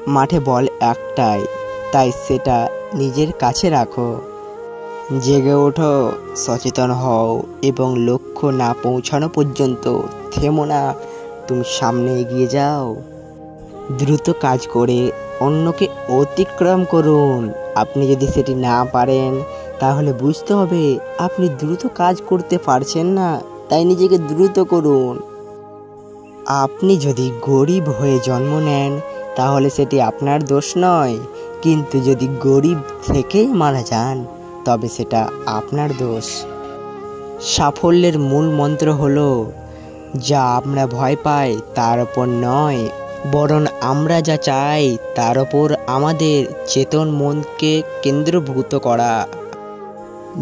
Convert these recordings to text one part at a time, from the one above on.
মাঠে বল একটাই, তাই সেটা নিজের কাছে রাখো। জেগে ওঠো, সচেতন হও এবং লক্ষ্য না পৌঁছানো পর্যন্ত থেমো না, তুমি সামনে এগিয়ে যাও। দ্রুত কাজ করে অন্যকে অতিক্রম করুন। আপনি যদি সেটি না পারেন তাহলে বুঝতে হবে আপনি দ্রুত কাজ করতে পারছেন না, তাই নিজেকে দ্রুত করুন। আপনি যদি গরিব হয়ে জন্ম নেন তাহলে সেটি আপনার দোষ নয়, কিন্তু যদি গরিব থেকেই মারা যান তবে সেটা আপনার দোষ। সাফল্যের মূল মন্ত্র হলো, যা আমরা ভয় পাই তার ওপর নয়, বরং আমরা যা চাই তার ওপর আমাদের চেতন মনকে কেন্দ্রভূত করা।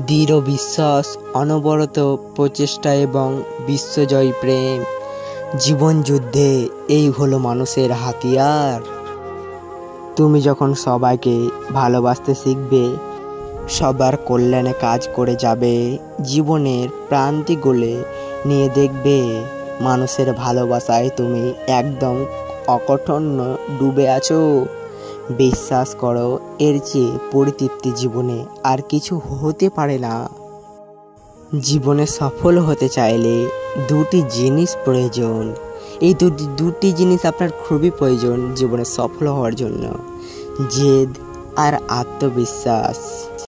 দৃঢ় বিশ্বাস, অনবরত প্রচেষ্টা এবং বিশ্বজয়ী প্রেম। জীবন যুদ্ধে এই হলো মানুষের হাতিয়ার। তুমি যখন সবাইকে ভালোবাসতে শিখবে, সবার কল্যাণে কাজ করে যাবে, জীবনের প্রান্তিকগুলো নিয়ে দেখবে মানুষের ভালোবাসায় তুমি একদম অকঠন্য ডুবে আছো। বিশ্বাস করো, এর চেয়ে পরিতৃপ্তি জীবনে আর কিছু হতে পারে না। জীবনে সফল হতে চাইলে দুটি জিনিস প্রয়োজন। এই দুটি জিনিস আপনার খুবই প্রয়োজন জীবনে সফল হওয়ার জন্য, জেদ আর আত্মবিশ্বাস।